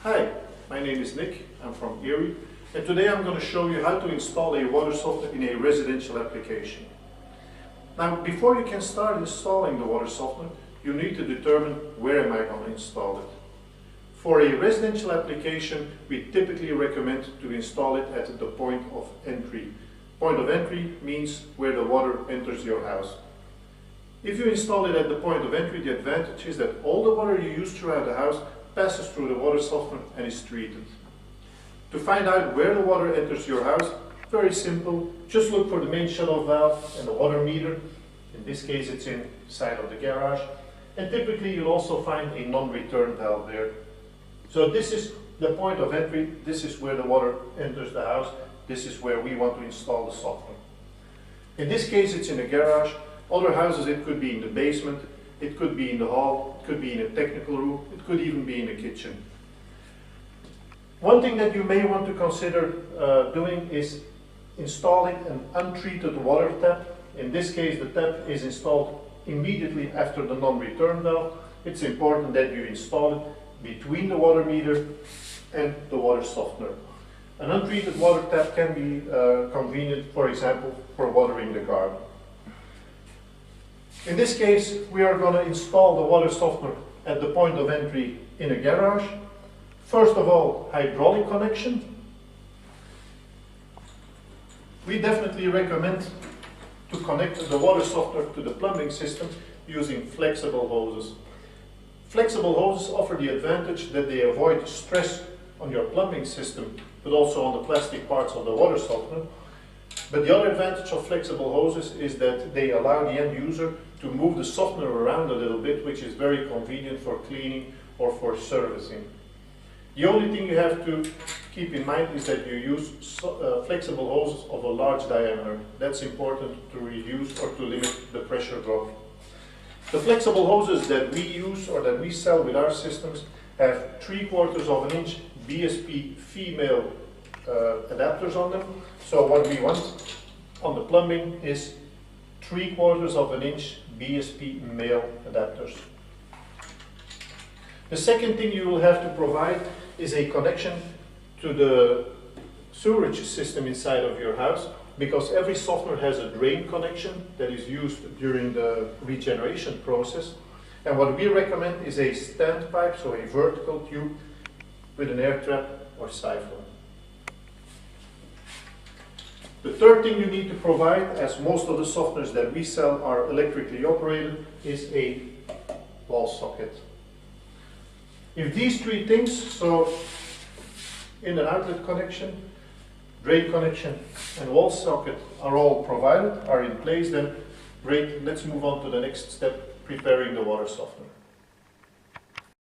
Hi, my name is Nick, I'm from ERIE, and today I'm going to show you how to install a water softener in a residential application. Now, before you can start installing the water softener, you need to determine where am I going to install it. For a residential application, we typically recommend to install it at the point of entry. Point of entry means where the water enters your house. If you install it at the point of entry, the advantage is that all the water you use throughout the house passes through the water softener and is treated. To find out where the water enters your house, very simple. Just look for the main shut-off valve and the water meter. In this case it's inside of the garage. And typically you'll also find a non-return valve there. So this is the point of entry. This is where the water enters the house. This is where we want to install the softener. In this case it's in the garage. Other houses it could be in the basement, it could be in the hall, it could be in a technical room, it could even be in the kitchen. One thing that you may want to consider doing is installing an untreated water tap. In this case the tap is installed immediately after the non-return valve. It's important that you install it between the water meter and the water softener. An untreated water tap can be convenient, for example, for watering the garden. In this case, we are going to install the water softener at the point of entry in a garage. First of all, hydraulic connection. We definitely recommend to connect the water softener to the plumbing system using flexible hoses. Flexible hoses offer the advantage that they avoid stress on your plumbing system, but also on the plastic parts of the water softener. But the other advantage of flexible hoses is that they allow the end user to move the softener around a little bit, which is very convenient for cleaning or for servicing. The only thing you have to keep in mind is that you use flexible hoses of a large diameter. That's important to reduce or to limit the pressure drop. The flexible hoses that we use or that we sell with our systems have 3/4 of an inch BSP female adapters on them. So what we want on the plumbing is 3/4 of an inch BSP male adapters. The second thing you will have to provide is a connection to the sewerage system inside of your house, because every softener has a drain connection that is used during the regeneration process. And what we recommend is a standpipe, so a vertical tube with an air trap or siphon. The third thing you need to provide, as most of the softeners that we sell are electrically operated, is a wall socket. If these three things, so in and outlet connection, drain connection and wall socket are all provided, are in place, then great, let's move on to the next step, preparing the water softener.